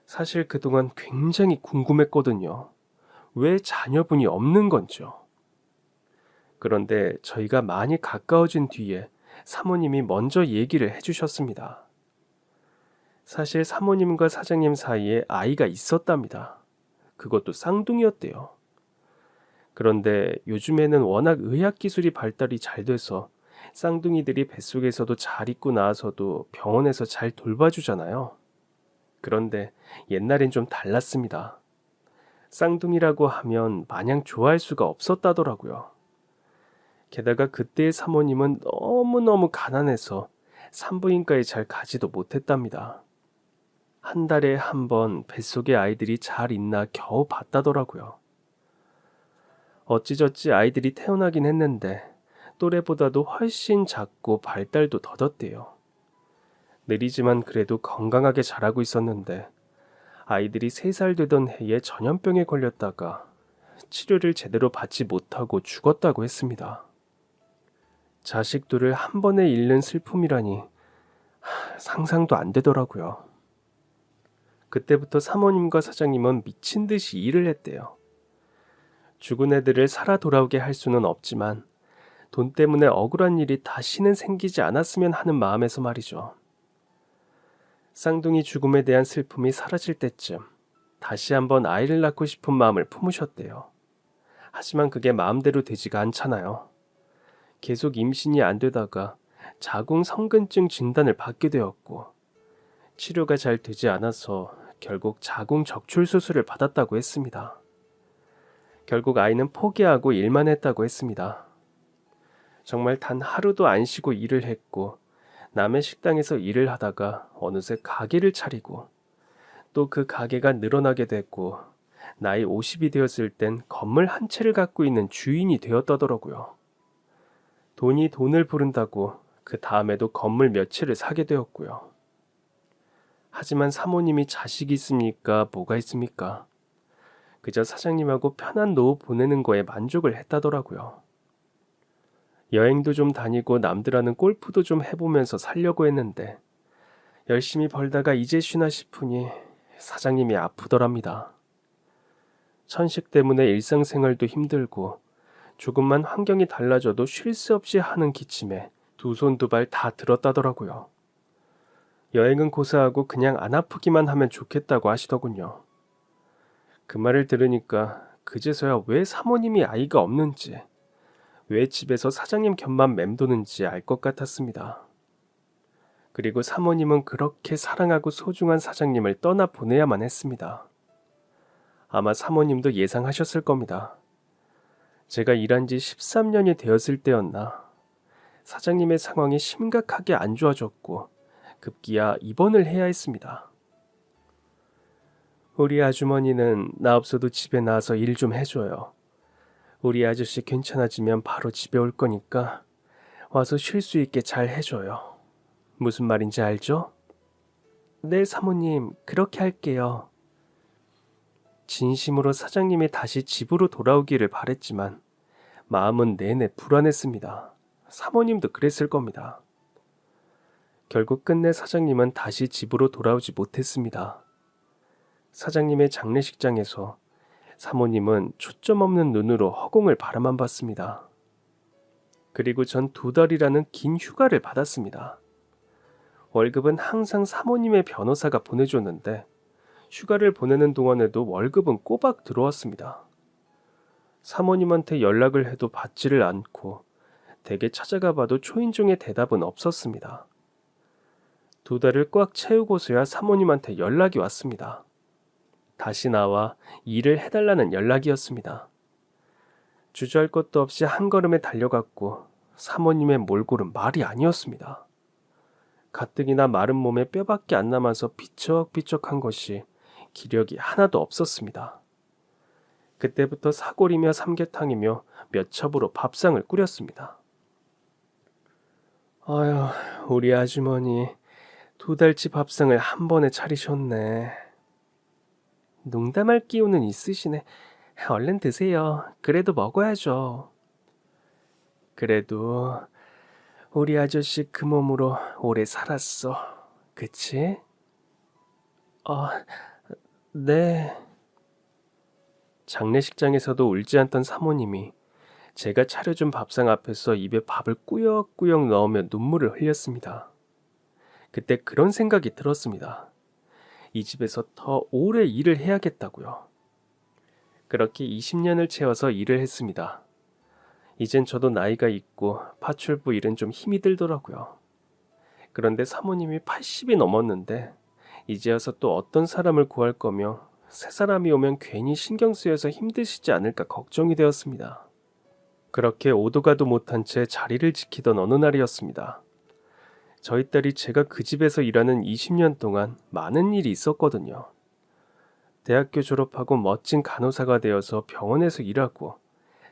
[SPEAKER 1] 사실 그동안 굉장히 궁금했거든요. 왜 자녀분이 없는 건지요. 그런데 저희가 많이 가까워진 뒤에 사모님이 먼저 얘기를 해주셨습니다. 사실 사모님과 사장님 사이에 아이가 있었답니다. 그것도 쌍둥이였대요. 그런데 요즘에는 워낙 의학기술이 발달이 잘 돼서 쌍둥이들이 뱃속에서도 잘 있고 나와서도 병원에서 잘 돌봐주잖아요. 그런데 옛날엔 좀 달랐습니다. 쌍둥이라고 하면 마냥 좋아할 수가 없었다더라고요. 게다가 그때의 사모님은 너무너무 가난해서 산부인과에 잘 가지도 못했답니다. 한 달에 한 번 뱃속에 아이들이 잘 있나 겨우 봤다더라고요. 어찌저찌 아이들이 태어나긴 했는데 또래보다도 훨씬 작고 발달도 더뎠대요. 느리지만 그래도 건강하게 자라고 있었는데 아이들이 3살 되던 해에 전염병에 걸렸다가 치료를 제대로 받지 못하고 죽었다고 했습니다. 자식들을 한 번에 잃는 슬픔이라니 상상도 안 되더라고요. 그때부터 사모님과 사장님은 미친 듯이 일을 했대요. 죽은 애들을 살아 돌아오게 할 수는 없지만 돈 때문에 억울한 일이 다시는 생기지 않았으면 하는 마음에서 말이죠. 쌍둥이 죽음에 대한 슬픔이 사라질 때쯤 다시 한번 아이를 낳고 싶은 마음을 품으셨대요. 하지만 그게 마음대로 되지가 않잖아요. 계속 임신이 안 되다가 자궁성근증 진단을 받게 되었고 치료가 잘 되지 않아서 결국 자궁적출 수술을 받았다고 했습니다. 결국 아이는 포기하고 일만 했다고 했습니다. 정말 단 하루도 안 쉬고 일을 했고 남의 식당에서 일을 하다가 어느새 가게를 차리고 또 그 가게가 늘어나게 됐고 나이 50이 되었을 땐 건물 한 채를 갖고 있는 주인이 되었다더라고요. 돈이 돈을 부른다고 그 다음에도 건물 몇 채를 사게 되었고요. 하지만 사모님이 자식이 있습니까? 뭐가 있습니까? 그저 사장님하고 편한 노후 보내는 거에 만족을 했다더라고요. 여행도 좀 다니고 남들하는 골프도 좀 해보면서 살려고 했는데 열심히 벌다가 이제 쉬나 싶으니 사장님이 아프더랍니다. 천식 때문에 일상생활도 힘들고 조금만 환경이 달라져도 쉴 새 없이 하는 기침에 두 손 두 발 다 들었다더라고요. 여행은 고사하고 그냥 안 아프기만 하면 좋겠다고 하시더군요. 그 말을 들으니까 그제서야 왜 사모님이 아이가 없는지, 왜 집에서 사장님 곁만 맴도는지 알 것 같았습니다. 그리고 사모님은 그렇게 사랑하고 소중한 사장님을 떠나 보내야만 했습니다. 아마 사모님도 예상하셨을 겁니다. 제가 일한 지 13년이 되었을 때였나. 사장님의 상황이 심각하게 안 좋아졌고 급기야 입원을 해야 했습니다. 우리 아주머니는 나 없어도 집에 나와서 일 좀 해줘요. 우리 아저씨 괜찮아지면 바로 집에 올 거니까 와서 쉴 수 있게 잘 해줘요. 무슨 말인지 알죠? 네, 사모님, 그렇게 할게요. 진심으로 사장님이 다시 집으로 돌아오기를 바랬지만 마음은 내내 불안했습니다. 사모님도 그랬을 겁니다. 결국 끝내 사장님은 다시 집으로 돌아오지 못했습니다. 사장님의 장례식장에서 사모님은 초점 없는 눈으로 허공을 바라만 봤습니다. 그리고 전 2달이라는 긴 휴가를 받았습니다. 월급은 항상 사모님의 변호사가 보내줬는데 휴가를 보내는 동안에도 월급은 꼬박 들어왔습니다. 사모님한테 연락을 해도 받지를 않고 댁에 찾아가 봐도 초인종의 대답은 없었습니다. 2달을 꽉 채우고서야 사모님한테 연락이 왔습니다. 다시 나와 일을 해달라는 연락이었습니다. 주저할 것도 없이 한 걸음에 달려갔고 사모님의 몰골은 말이 아니었습니다. 가뜩이나 마른 몸에 뼈밖에 안 남아서 비쩍비쩍한 것이 기력이 하나도 없었습니다. 그때부터 사골이며 삼계탕이며 몇 첩으로 밥상을 꾸렸습니다. 아휴, 우리 아주머니 2달치 밥상을 한 번에 차리셨네. 농담할 기운은 있으시네. 얼른 드세요. 그래도 먹어야죠. 그래도 우리 아저씨 그 몸으로 오래 살았어. 그치? 네. 장례식장에서도 울지 않던 사모님이 제가 차려준 밥상 앞에서 입에 밥을 꾸역꾸역 넣으며 눈물을 흘렸습니다. 그때 그런 생각이 들었습니다. 이 집에서 더 오래 일을 해야겠다고요. 그렇게 20년을 채워서 일을 했습니다. 이젠 저도 나이가 있고 파출부 일은 좀 힘이 들더라고요. 그런데 사모님이 80이 넘었는데 이제 와서 또 어떤 사람을 구할 거며 새 사람이 오면 괜히 신경 쓰여서 힘드시지 않을까 걱정이 되었습니다. 그렇게 오도 가도 못한 채 자리를 지키던 어느 날이었습니다. 저희 딸이 제가 그 집에서 일하는 20년 동안 많은 일이 있었거든요. 대학교 졸업하고 멋진 간호사가 되어서 병원에서 일하고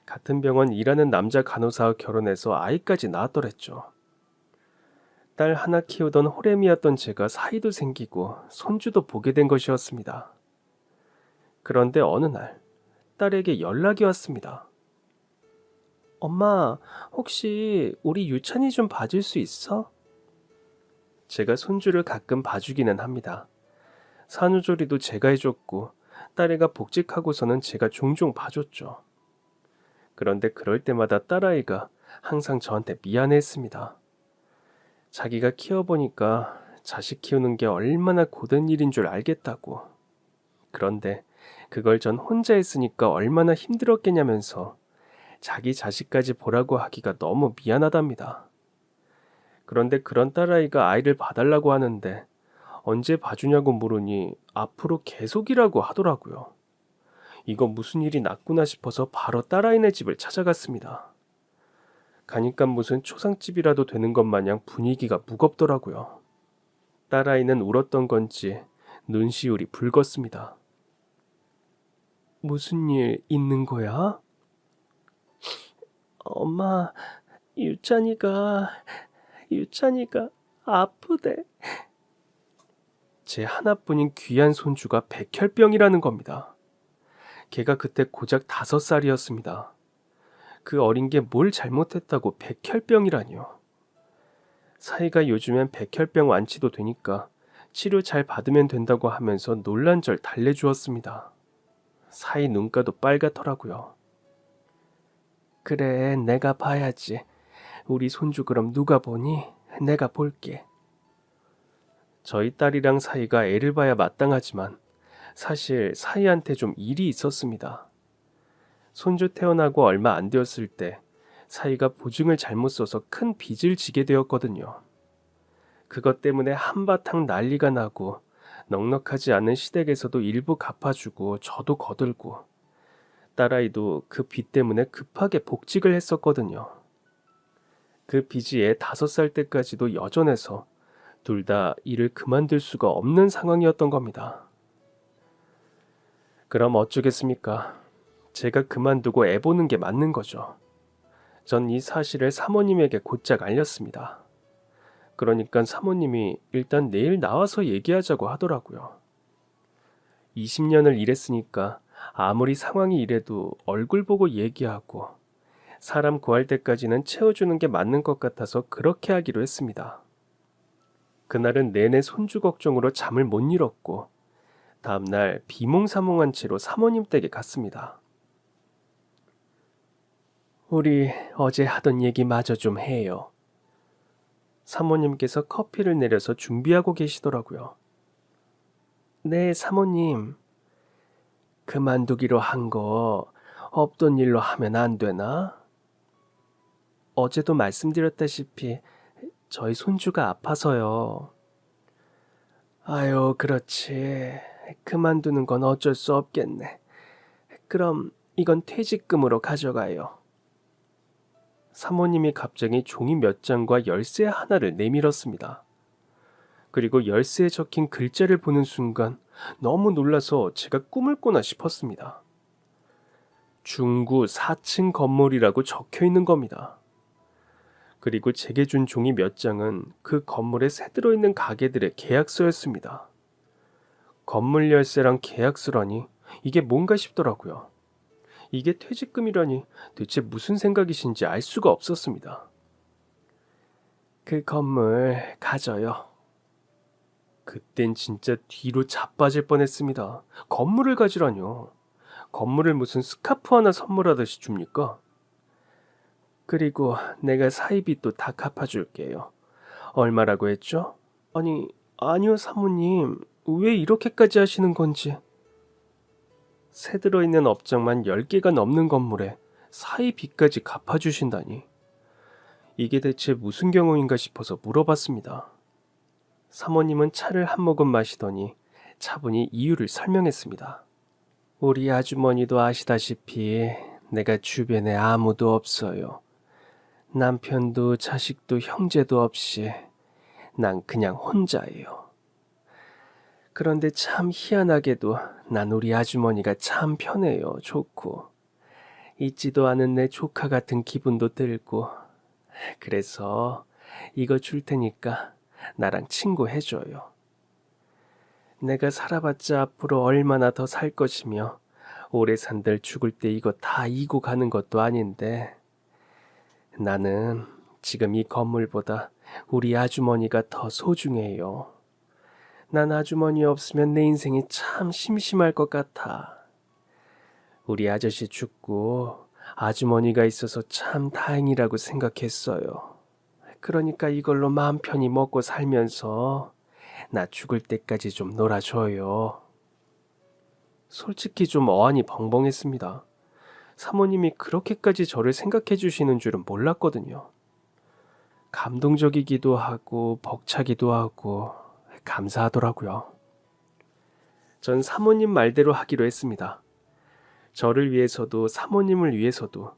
[SPEAKER 1] 같은 병원 일하는 남자 간호사와 결혼해서 아이까지 낳았더랬죠. 딸 하나 키우던 호렘이었던 제가 사이도 생기고 손주도 보게 된 것이었습니다. 그런데 어느 날 딸에게 연락이 왔습니다. 엄마, 혹시 우리 유찬이 좀 봐줄 수 있어? 제가 손주를 가끔 봐주기는 합니다. 산후조리도 제가 해줬고 딸애가 복직하고서는 제가 종종 봐줬죠. 그런데 그럴 때마다 딸아이가 항상 저한테 미안해했습니다. 자기가 키워보니까 자식 키우는 게 얼마나 고된 일인 줄 알겠다고. 그런데 그걸 전 혼자 했으니까 얼마나 힘들었겠냐면서 자기 자식까지 보라고 하기가 너무 미안하답니다. 그런데 그런 딸아이가 아이를 봐달라고 하는데 언제 봐주냐고 물으니 앞으로 계속이라고 하더라고요. 이거 무슨 일이 났구나 싶어서 바로 딸아이네 집을 찾아갔습니다. 가니까 무슨 초상집이라도 되는 것 마냥 분위기가 무겁더라고요. 딸아이는 울었던 건지 눈시울이 붉었습니다. 무슨 일 있는 거야? 엄마, 유찬이가 아프대. 제 하나뿐인 귀한 손주가 백혈병이라는 겁니다. 걔가 그때 고작 5살이었습니다. 그 어린 게 뭘 잘못했다고 백혈병이라니요. 사이가 요즘엔 백혈병 완치도 되니까 치료 잘 받으면 된다고 하면서 놀란절 달래주었습니다. 사이 눈가도 빨갛더라고요. 그래, 내가 봐야지. 우리 손주 그럼 누가 보니? 내가 볼게. 저희 딸이랑 사이가 애를 봐야 마땅하지만 사실 사이한테 좀 일이 있었습니다. 손주 태어나고 얼마 안 되었을 때 사위가 보증을 잘못 써서 큰 빚을 지게 되었거든요. 그것 때문에 한바탕 난리가 나고 넉넉하지 않은 시댁에서도 일부 갚아주고 저도 거들고 딸아이도 그 빚 때문에 급하게 복직을 했었거든요. 그 빚이 애 5살 때까지도 여전해서 둘 다 일을 그만둘 수가 없는 상황이었던 겁니다. 그럼 어쩌겠습니까? 제가 그만두고 애 보는 게 맞는 거죠. 전 이 사실을 사모님에게 곧잘 알렸습니다. 그러니까 사모님이 일단 내일 나와서 얘기하자고 하더라고요. 20년을 일했으니까 아무리 상황이 이래도 얼굴 보고 얘기하고 사람 구할 때까지는 채워주는 게 맞는 것 같아서 그렇게 하기로 했습니다. 그날은 내내 손주 걱정으로 잠을 못 이뤘고 다음날 비몽사몽한 채로 사모님 댁에 갔습니다. 우리 어제 하던 얘기 마저 좀 해요. 사모님께서 커피를 내려서 준비하고 계시더라고요. 네, 사모님. 그만두기로 한 거 없던 일로 하면 안 되나? 어제도 말씀드렸다시피 저희 손주가 아파서요. 아유, 그렇지. 그만두는 건 어쩔 수 없겠네. 그럼 이건 퇴직금으로 가져가요. 사모님이 갑자기 종이 몇 장과 열쇠 하나를 내밀었습니다. 그리고 열쇠에 적힌 글자를 보는 순간 너무 놀라서 제가 꿈을 꾸나 싶었습니다. 중구 4층 건물이라고 적혀 있는 겁니다. 그리고 제게 준 종이 몇 장은 그 건물에 새들어 있는 가게들의 계약서였습니다. 건물 열쇠랑 계약서라니 이게 뭔가 싶더라고요. 이게 퇴직금이라니 대체 무슨 생각이신지 알 수가 없었습니다. 그 건물 가져요. 그땐 진짜 뒤로 자빠질 뻔했습니다. 건물을 가지라뇨. 건물을 무슨 스카프 하나 선물하듯이 줍니까? 그리고 내가 사이빚도 다 갚아줄게요. 얼마라고 했죠? 아니요 사모님. 왜 이렇게까지 하시는 건지. 새 들어있는 업장만 10개가 넘는 건물에 사이빚까지 갚아주신다니. 이게 대체 무슨 경우인가 싶어서 물어봤습니다. 사모님은 차를 한 모금 마시더니 차분히 이유를 설명했습니다. 우리 아주머니도 아시다시피 내가 주변에 아무도 없어요. 남편도 자식도 형제도 없이 난 그냥 혼자예요. 그런데 참 희한하게도 난 우리 아주머니가 참 편해요. 좋고 있지도 않은 내 조카 같은 기분도 들고 그래서 이거 줄 테니까 나랑 친구해줘요. 내가 살아봤자 앞으로 얼마나 더 살 것이며 오래 산들 죽을 때 이거 다 이고 가는 것도 아닌데 나는 지금 이 건물보다 우리 아주머니가 더 소중해요. 난 아주머니 없으면 내 인생이 참 심심할 것 같아. 우리 아저씨 죽고 아주머니가 있어서 참 다행이라고 생각했어요. 그러니까 이걸로 마음 편히 먹고 살면서 나 죽을 때까지 좀 놀아줘요. 솔직히 좀 어안이 벙벙했습니다. 사모님이 그렇게까지 저를 생각해 주시는 줄은 몰랐거든요. 감동적이기도 하고 벅차기도 하고 감사하더라고요. 전 사모님 말대로 하기로 했습니다. 저를 위해서도 사모님을 위해서도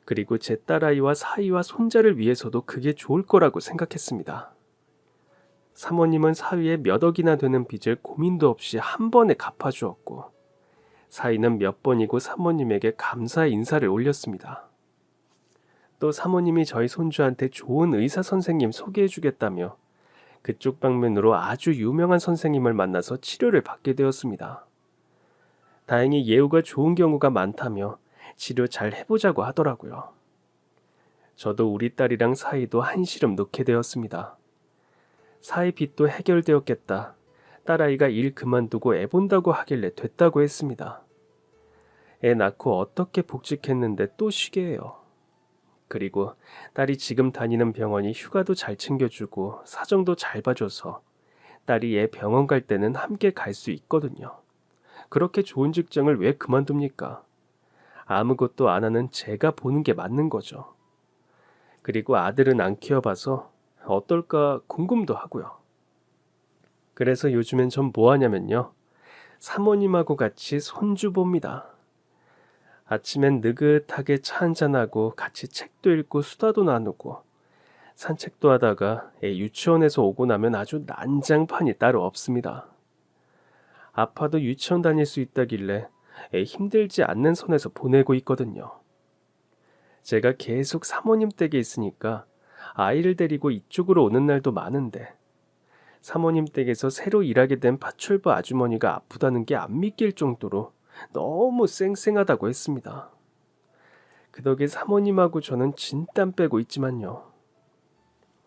[SPEAKER 1] 그리고 제 딸아이와 사위와 손자를 위해서도 그게 좋을 거라고 생각했습니다. 사모님은 사위의 몇 억이나 되는 빚을 고민도 없이 한 번에 갚아주었고 사위는 몇 번이고 사모님에게 감사 인사를 올렸습니다. 또 사모님이 저희 손주한테 좋은 의사 선생님 소개해주겠다며 그쪽 방면으로 아주 유명한 선생님을 만나서 치료를 받게 되었습니다. 다행히 예후가 좋은 경우가 많다며 치료 잘 해보자고 하더라고요. 저도 우리 딸이랑 사이도 한시름 놓게 되었습니다. 사이 빚도 해결되었겠다. 딸아이가 일 그만두고 애 본다고 하길래 됐다고 했습니다. 애 낳고 어떻게 복직했는데 또 쉬게 해요. 그리고 딸이 지금 다니는 병원이 휴가도 잘 챙겨주고 사정도 잘 봐줘서 딸이 애 병원 갈 때는 함께 갈 수 있거든요. 그렇게 좋은 직장을 왜 그만둡니까? 아무것도 안 하는 제가 보는 게 맞는 거죠. 그리고 아들은 안 키워봐서 어떨까 궁금도 하고요. 그래서 요즘엔 전 뭐 하냐면요. 사모님하고 같이 손주 봅니다. 아침엔 느긋하게 차 한잔하고 같이 책도 읽고 수다도 나누고 산책도 하다가 애 유치원에서 오고 나면 아주 난장판이 따로 없습니다. 아파도 유치원 다닐 수 있다길래 애 힘들지 않는 선에서 보내고 있거든요. 제가 계속 사모님 댁에 있으니까 아이를 데리고 이쪽으로 오는 날도 많은데 사모님 댁에서 새로 일하게 된 파출부 아주머니가 아프다는 게 안 믿길 정도로 너무 쌩쌩하다고 했습니다. 그 덕에 사모님하고 저는 진땀 빼고 있지만요.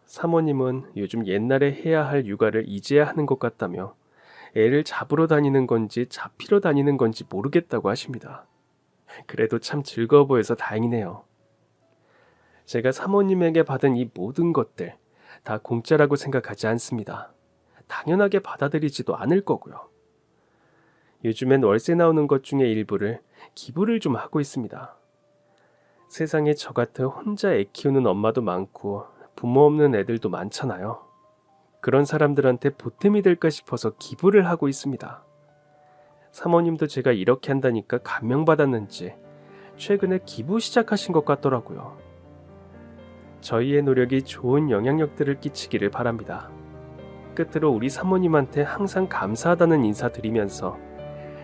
[SPEAKER 1] 사모님은 요즘 옛날에 해야 할 육아를 이제야 하는 것 같다며 애를 잡으러 다니는 건지 잡히러 다니는 건지 모르겠다고 하십니다. 그래도 참 즐거워 보여서 다행이네요. 제가 사모님에게 받은 이 모든 것들 다 공짜라고 생각하지 않습니다. 당연하게 받아들이지도 않을 거고요. 요즘엔 월세 나오는 것 중에 일부를 기부를 좀 하고 있습니다. 세상에 저 같은 혼자 애 키우는 엄마도 많고 부모 없는 애들도 많잖아요. 그런 사람들한테 보탬이 될까 싶어서 기부를 하고 있습니다. 사모님도 제가 이렇게 한다니까 감명받았는지 최근에 기부 시작하신 것 같더라고요. 저희의 노력이 좋은 영향력들을 끼치기를 바랍니다. 끝으로 우리 사모님한테 항상 감사하다는 인사 드리면서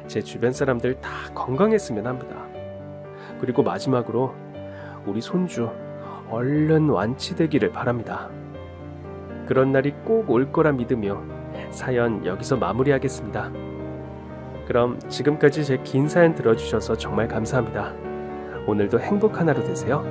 [SPEAKER 1] 제 주변 사람들 다 건강했으면 합니다. 그리고 마지막으로 우리 손주 얼른 완치되기를 바랍니다. 그런 날이 꼭 올 거라 믿으며 사연 여기서 마무리하겠습니다. 그럼 지금까지 제 긴 사연 들어주셔서 정말 감사합니다. 오늘도 행복한 하루 되세요.